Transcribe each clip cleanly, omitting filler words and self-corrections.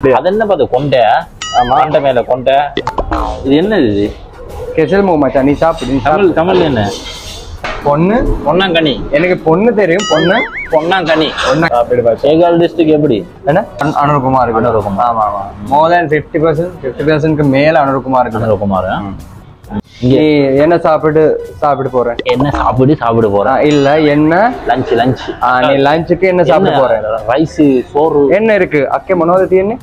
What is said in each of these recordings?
அது என்ன பாத்து கொண்டை கொண்டை மேல கொண்டை இது என்ன இது கெசல் மூ மச்சான் நீ சாப்பிடு தமிழ் தமிழ் என்ன பொண்ணு பொன்னாங்கனி எனக்கு பொண்ணு தெரியும் பொண்ணு பொன்னாங்கனி சாப்பிடு சேகால் டிஸ்ட்ரிக்ட் எப்படி என்ன அனுர்குமார் அனுர்குமார் ஆமா ஆமா மோர் தென் 50% மேல அனுர்குமார் இருக்கு அனுர்குமார் நீ என்ன சாப்பிட்டு போற என்ன சாப்பிடு போறேன் இல்ல என்ன லஞ்ச் நீ லஞ்சுக்கு என்ன சாப்பிட போற ரைஸ் சோறு என்ன இருக்கு அக்கே மனோதத்தி என்ன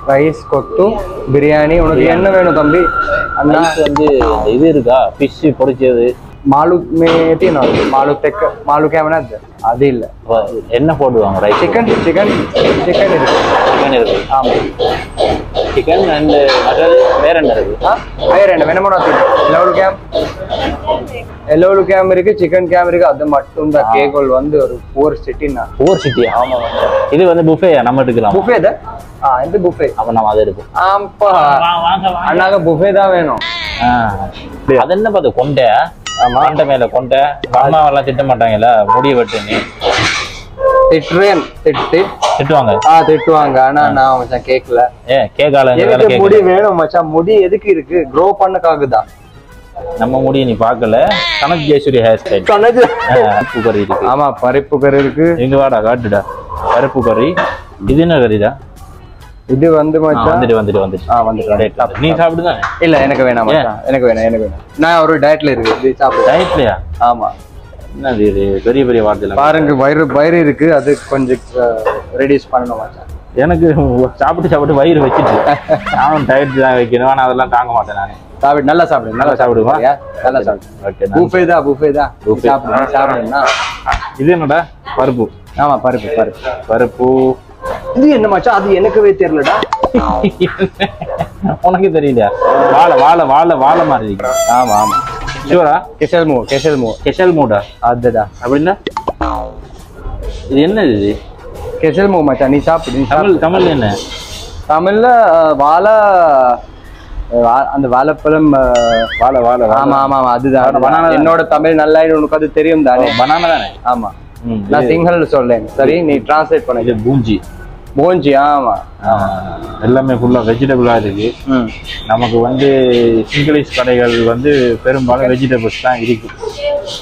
ரைஸ் கொத்து பிரியாணி உனக்கு என்ன வேணும் தம்பி அண்ணா வந்து இது இருக்கா ஃபிஷ் பொரிச்சது மாலு மேத்தி மாலு தெக்க மாலு கேமனா அது இல்ல என்ன போடுவாங்க ரைஸ் சிக்கன் இருக்கு ஆமா சிக்கன் அண்ட் மற்றது வேற என்ன இருக்கு வேற என்ன வேணுமோ எல்லோரு கேம் இருக்கு சிக்கன் கேம் இருக்கு அது மட்டும் தான் கேகோல் வந்து ஒரு 4 சிட்டி ஆமா இது வந்து புஃபே நம்ம எடுக்கலாம் புஃபே தான் இந்த புஃபே அப்ப நம்ம அதை எடுப்போம் ஆம்பா அண்ணாக புஃபே தான் வேணும் அது என்ன பாத்து கொண்டை கொண்டை மேல கொண்டை அம்மாவெல்லாம் திட்ட மாட்டாங்கல்ல முடி வெட்டுன்னு திட்டுவாங்க ஆனா நான் மச்சான் கேக்கல கேக்கால முடி வேணும் மச்சான் முடி எதுக்கு இருக்கு க்ரோ பண்ணக்காகதான் நம்ம முடிய நீ பாக்கல கனக் ஜெயசூரி ஹேர் ஸ்டைல் பருப்பு கறி இருக்கு ஆமா பருப்பு கறி இருக்கு எங்க வாடா காட்டுடா பருப்பு கறி இது என்ன கறிடா இது வந்து மச்சான் வந்துட்டு நீ சாப்பிடுதா இல்ல எனக்கு வேணாம் மச்சான் எனக்கு வேணாம் நான் ஒரு டயட்ல இருக்கு இது சாப்பிடு டயட்லயா ஆமா என்னது இது பெரிய பெரிய வார்த்தைல பாருங்க வயிறு இருக்கு அது கொஞ்சம் ரெடியூஸ் பண்ணணும் மச்சான் எனக்கு சாப்பிட்டு வயிறு வச்சிட்டு நான் டயட் தான் வைக்கணும் ஆனா அதெல்லாம் தாங்க மாட்டேன் நான் சாப்பிடு நல்லா சாப்பிடுவா நல்லா சாப்பிடு ஓகே புஃபே தான் சாப்பிடுனா இது என்னடா பருப்பு ஆமா பருப்பு இது என்ன மச்சான் அது எனக்குவே தெரியலடா உனக்கு தெரியலையா வாழை மாதிரி இருக்கு ஆமா ஷூரா கெசல் மூடா அதுடா அப்படின்னா இது என்ன இது கெசல் மூ மச்சான் நீ சாப்பிடு தமிழ் என்ன தமிழ்ல அந்த வாழைப்பழம் வாழை ஆமா அதுதான் என்னோட தமிழ் நல்லா உனக்கு அது தெரியும் தானே பனானா தானே ஆமா நான் சிங்கள சொல்றேன் சரி நீ டிரான்ஸ்லேட் பண்ண இது பூஞ்சி ஆமா எல்லாமே ஃபுல்லா வெஜிடபிளா இருக்கு நமக்கு வந்து இங்கிலீஷ் கடைகள் வந்து பெரும்பாலும் வெஜிடபிள்ஸ் தான் இருக்கு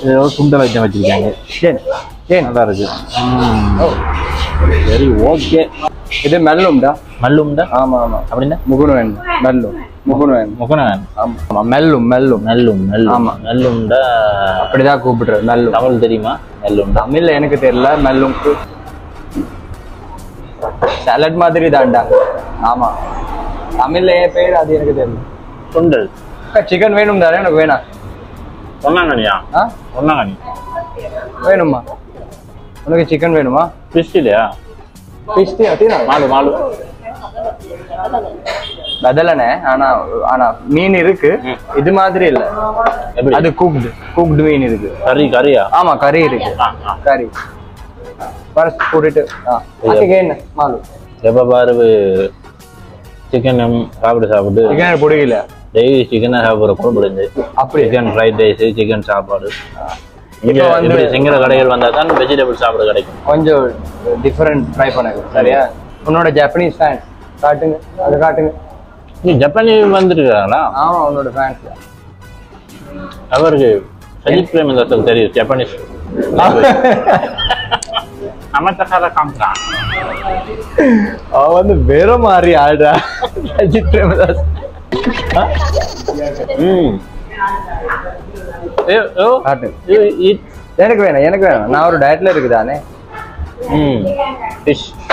ஏதோ சுண்டல் ஐட்டம் வச்சிருக்காங்க நல்லா இருக்கு சரி ஓகே இது மெல்லும்டா ஆமா அப்படின்னா முகுணவேன் ஆமா மெல்லும்டா அப்படிதான் கூப்பிடுறது மெல்லும் தமிழ் தெரியுமா மெல்லும் தமிழ்ல எனக்கு தெரியல மெல்லும்க்கு சாலட் மாதிரி தான்டா ஆமா தமிழ்ல ஏன் பேர் அது எனக்கு தெரியல சுண்டல் சிக்கன் வேணும் தானே எனக்கு வேணாம் பொன்னாங்கனியா வேணுமா உனக்கு சிக்கன் வேணுமா ஃபிஷ் இல்லையா ஃபிஷ் அப்படினா மாலு பதலனே ஆனா மீன் இருக்கு இது மாதிரி இல்ல அது குக்டு மீன் இருக்கு கறியா ஆமா கறி இருக்கு கறி பரஸ் போட்டுட்டு என்ன மாலு எப்ப பாரு சிக்கன் சாப்பிட்டு சிக்கன் பிடிக்கல டெய்லி சிக்கன் சாப்பிடுற குழம்பு அப்படி சிக்கன் ஃப்ரைட் ரைஸ் சிக்கன் சாப்பாடு சிங்கள கடைகள் வந்தா தான் வெஜிடபிள் சாப்பிட கிடைக்கும் கொஞ்சம் டிஃபரெண்ட் ட்ரை பண்ணுங்க சரியா உன்னோட ஜப்பனீஸ் ஃபேன் காட்டுங்க நீ ஜப்பானீஸ் வந்துருக்காங்களா ஆமா உன்னோட ஃபேன்ஸ் அவருக்கு சஜித் பிரேமதாஸ் தெரியும் ஜப்பானீஸ் அவன் வந்து வேற மாதிரி ஆடுறா சஜித் பிரேமதாஸ் எனக்கு வேணாம் நான் ஒரு டயட்ல இருக்குதானே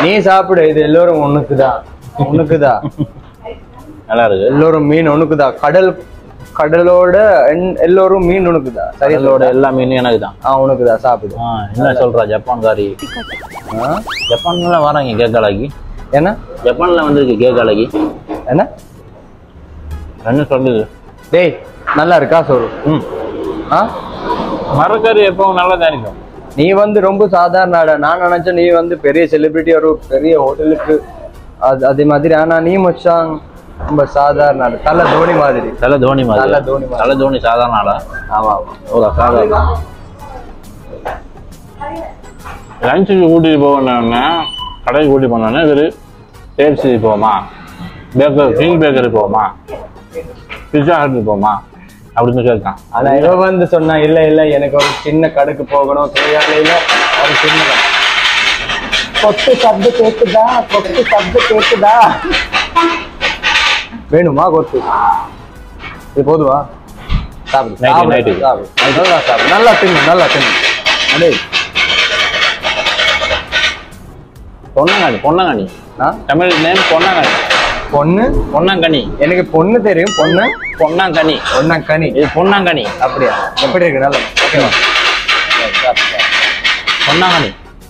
நீ சாப்பிடு இது எல்லோரும் ஒண்ணுக்குதான் நல்லா இருக்கு எல்லோரும் மீன் ஒண்ணுக்குதான் கடலோட எல்லோரும் மீன் உனக்குதா கடலோட எல்லா மீனும் எனக்கு தான் உனக்குதான் சாப்பிடு என்ன சொல்றா ஜப்பான்காரி ஜப்பான்ல வராங்க கேக்காலாக்கி என்ன ஜப்பான்ல வந்திருக்கு கேக்காலாக்கி என்ன சொல்லுது டேய் நல்லா இருக்கா சொல்லு மரக்கறி எப்பவும் நல்லா தான் இருக்கும் நீ வந்து ரொம்ப சாதாரண நான் நினைச்சேன் நீ வந்து பெரிய செலிபிரிட்டி ஒரு பெரிய ஹோட்டலுக்கு அதே மாதிரி ஆனா நீ மச்சான் ரொம்ப சாதாரண தலை தோனி சாதாரண ஆளா ஆமா சாதாரண லஞ்சுக்கு கூட்டிட்டு போவேன் கடைக்கு கூட்டி போனானே இவரு KFC போவோமா, பேக்கர் கிங் பேக்கரி போவோமா, பிஸா ஹட் போவோமா அப்படின்னு கேட்கான். ஆனா இவன் வந்து சொன்னா இல்ல எனக்கு ஒரு சின்ன கடைக்கு போகணும், தேவையில ஒரு சின்ன கடை. கொத்து சப்து கேக்குதா வேணுமா கொத்து? இது போதுவா? சாப்பிடு நல்லா தின்னு அடே. பொன்னாங்கண்ணி தமிழ் நேம் பொன்னாங்கண்ணி. எனக்கு பொண்ணு தெரியும். பொன்னாங்கண்ணி. இது பொன்னாங்கண்ணி. அப்படியா? எப்படி இருக்கு? நல்லா ஓகேவா?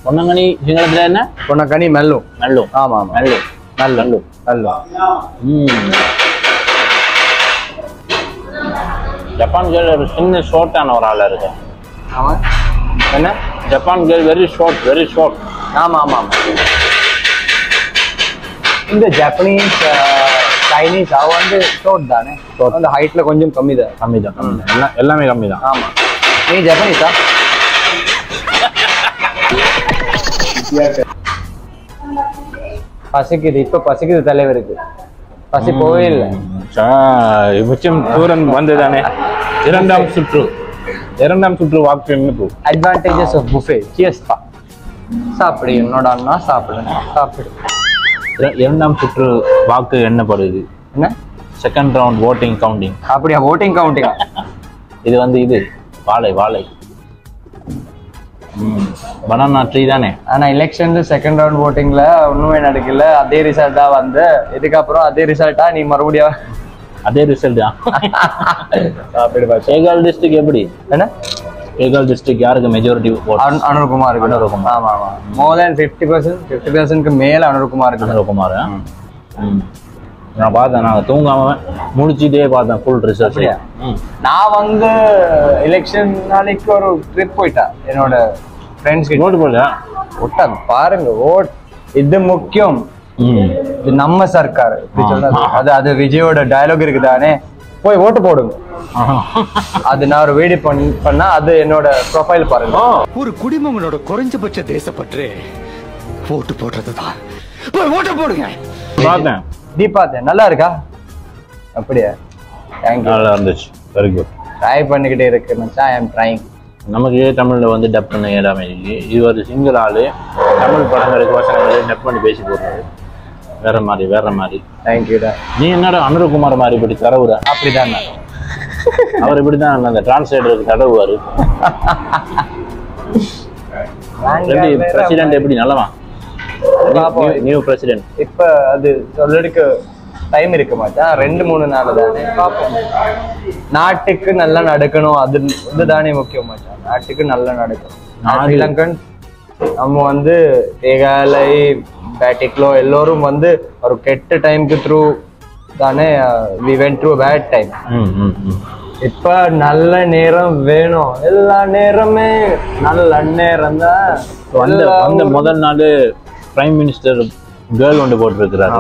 பொன்னாங்கண்ணி சிங்களத்துல என்ன? பொன்னாங்கண்ணி மெல்லும். ஆமா நல்லு. ஜப்பான் கேர்ள் ஒரு சின்ன ஷார்ட்டான ஒரு ஆளா இருக்கு. ஆமா என்ன? Japan girl very short. ஆமா இந்த ஜப்பனீஸ் சைனீஸ் அவ வந்து ஷார்ட் தானே, அந்த ஹைட்ல கொஞ்சம் கம்மி தான். எல்லாமே கம்மி தான். ஆமா. நீ ஜப்பனீஸா? பசிக்குது தலைவருக்கு. பசி போவே இல்லை. மிச்சம் தூரம் வந்ததானே. இரண்டாம் சுற்று வாக்கு. Advantages of buffet. சியர்ஸ் பா. சாப்பிடு என்னோட அண்ணா, சாப்பிடு. இரண்டாம் சுற்று வாக்கு எண்ணப்படுது. என்ன? Second round voting counting. அப்படியா? voting counting. இது வந்து இது வாழை பனானா ட்ரீ தானே. ஆனா எலெக்ஷன்ல செகண்ட் ரவுண்ட் votingல ஒண்ணுமே நடக்கல. அதே ரிசல்ட்டா வந்து இதுக்கப்புறம் அதே ரிசல்ட்டா நீ மறுபடியும் அதே ரிசல்ட் தான். சேகால் டிஸ்ட்ரிக்ட் எப்படி? என்ன சேகால் டிஸ்ட்ரிக்ட் யாருக்கு மெஜாரிட்டி? அனுர்குமார். ஆமா மோர் தென் 50% மேல அனுர்குமார். நான் பார்த்தேன், நான் தூங்காம முடிச்சுட்டே பார்த்தேன் ஃபுல் ரிசல்ட். நான் வந்து எலெக்ஷன் நாளைக்கு ஒரு ட்ரிப் போயிட்டேன் என்னோட ஃப்ரெண்ட்ஸ் கிட்ட. ஓட்டு போடல விட்டாங்க பாருங்க. ஓட் இது முக்கியம். இது நம்ம சர்க்கார். அது விஜயோட டயலாக் இருக்குதானே, போய் ஓட்டு போடுங்க. அது நான் ஒரு வீடியோ பண்ணா அது என்னோட ப்ரொஃபைல் பாருங்க. ஒரு குடிமகனோட குறைஞ்சபட்ச தேசப்பற்று ஓட்டு போடுறதுதான். போய் ஓட்டு போடுங்க. பார்த்தேன். பார்த்தேன். நல்லா இருக்கா? அப்படியா? தேங்க்யூ. நல்லா இருந்துச்சு. Very good. ட்ரை பண்ணிக்கிட்டே இருக்கு மச்சான். ஐ அம் ட்ரைங். நமக்கு தமிழ்ல வந்து டப் பண்ண எல்லாமே இருக்கு. இது ஒரு சிங்கிள் ஆளு தமிழ் படங்களுக்கு வசனங்களை டப் பண்ணி பேசி போடுறாரு. வேற மாதிரி. தேங்க்யூடா. நீ என்னடா அனுரகுமார் மாதிரி இப்படி தரவுற? அப்படிதான் அவர் இப்படிதான் அந்த டிரான்ஸ்லேட்டருக்கு தடவுவாரு. பிரசிடென்ட் எப்படி? நல்லவா? நியூ பிரசிடென்ட் இப்ப அது சொல்றதுக்கு டைம் இருக்க மாட்டான். 2-3 நாள் தானே பார்ப்போம். நாட்டுக்கு நல்லா நடக்கணும். அதுதானே முக்கியம் மச்சான். நாட்டுக்கு நல்லா நடக்கணும். ஸ்ரீலங்கன் நம்ம வந்து தேகாலை பேட்டிக்லோ எல்லோரும் வந்து ஒரு கெட்ட டைமுக்கு த்ரூ தானே. We went through bad time. இப்ப நல்ல நேரம் வேணும். எல்லா நேரமே நல்ல நேரம் தான். முதல் நாள் பிரைம் மினிஸ்டர் கேர்ள் ஒன்று போட்டிருக்கிறார்.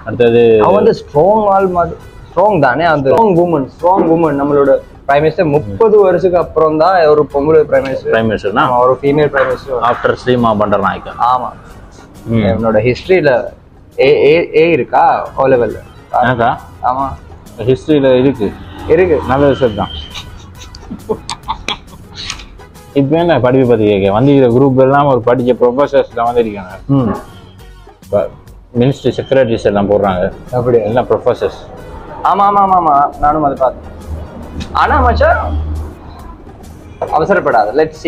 அடுத்தது அவன் வந்து ஸ்ட்ராங் தானே. அந்த ஸ்ட்ராங் உமன் நம்மளோட பிரைம் மினிஸ்டர் 30 வருஷத்துக்கு அப்புறம் தான் ஒரு பொம்பளை பிரைம் மினிஸ்டர். ஒரு female prime minister after Srima பண்டர்நாயக்கா. ஆமா. என்னோட ஹிஸ்டரியில ஏ இருக்கா? ஓ லெவல்ல எனக்கா? ஆமா ஹிஸ்டரியில இருக்கு. நல்ல ரிசல்ட் தான். இப்போ என்ன படிப்பு பத்தி கேட்க வந்திருக்கிற குரூப் எல்லாம் ஒரு படிச்ச ப்ரொஃபசர்ஸ் தான் வந்திருக்காங்க. மினிஸ்ட்ரி செக்ரட்டரிஸ் எல்லாம் போடுறாங்க. அப்படி எல்லாம் ப்ரொஃபசர்ஸ். ஆமா நானும் அதை பார்த்தேன். ஆனா மச்சான் அவசரப்படாது. லெட்ஸ்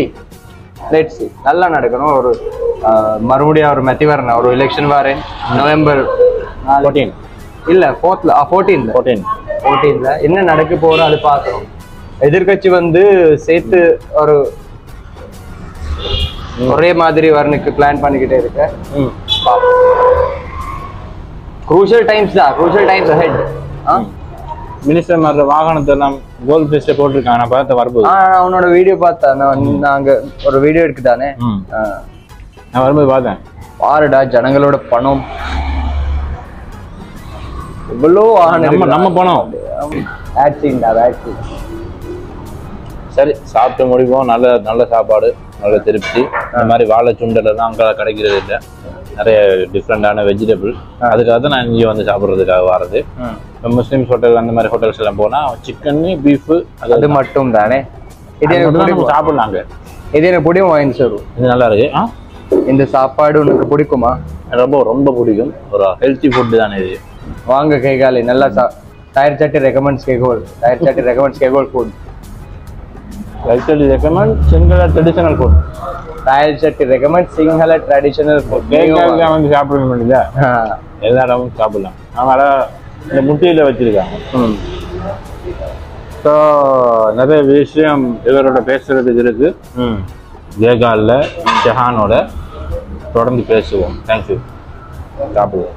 சி நல்லா நடக்கணும். ஒரு மறுபடியும் ஒரு மெத்திவரன் ஒரு எலெக்ஷன் வரேன் நவம்பர் 14 இல்ல 14ல என்ன நடக்க போறோம் அது பார்க்கணும். எதிர்கட்சி வந்து சேர்த்து ஒரு ஒரே மாதிரி வரனுக்கு பிளான் பண்ணிக்கிட்டே இருக்க. crucial times ahead. மினிஸ்டர் மாதிரி வாகனத்தை எல்லாம் கோல் பிளேஸ்ல போட்டிருக்காங்க. நான் பார்த்த வரும்போது அவனோட வீடியோ பார்த்தேன். நாங்க ஒரு வீடியோ எடுக்குதானே, நான் வரும்போது பார்த்தேன். பாருடா ஜனங்களோட பணம் எவ்வளோ நம்ம பணம். சரி சாப்பிட்டு முடிப்போம். நல்ல சாப்பாடு, நல்ல திருப்தி. இந்த மாதிரி வாழை சுண்டல் எல்லாம் அங்கே கிடைக்கிறது இல்லை. நிறைய டிஃப்ரெண்டான வெஜிடபிள். அதுக்காக தான் நான் இங்கே வந்து சாப்பிட்றதுக்காக வர்றது. முஸ்லீம்ஸ் ஹோட்டல் அந்த மாதிரி ஹோட்டல்ஸ் எல்லாம் போனால் சிக்கன் பீஃபு அது மட்டும் தானே. இது எனக்கு சாப்பிடலாங்க. இது எனக்கு பிடிக்கும் வாங்கி சொல்லுவோம். இது நல்லா இருக்கு. இந்த சாப்பாடு உனக்கு பிடிக்குமா? ரொம்ப ரொம்ப பிடிக்கும். ஒரு ஹெல்த்தி ஃபுட்டு தானே இது. வாங்க கைகாலி நல்லா டயர் சட்டி ரெக்கமெண்ட்ஸ் கேகோல். டயர் சட்டி ரெக்கமெண்ட்ஸ் கேகோல் ஃபுட். டயர் சட்டி ரெக்கமெண்ட் சிங்கள ட்ரெடிஷனல் ஃபுட். டயர் சட்டி ரெக்கமெண்ட் சிங்கள ட்ரெடிஷனல் ஃபுட். கேக்காக வந்து சாப்பிட முடியல, எல்லா இடமும் சாப்பிடலாம். அதனால இந்த முட்டையில் வச்சிருக்காங்க. ஸோ நிறைய விஷயம் இவரோட பேசுறதுக்கு இருக்கு. கேகாலில் ஷஹானோட தொடர்ந்து பேசுவோம். தேங்க்யூ. சாப்பிடுவோம்.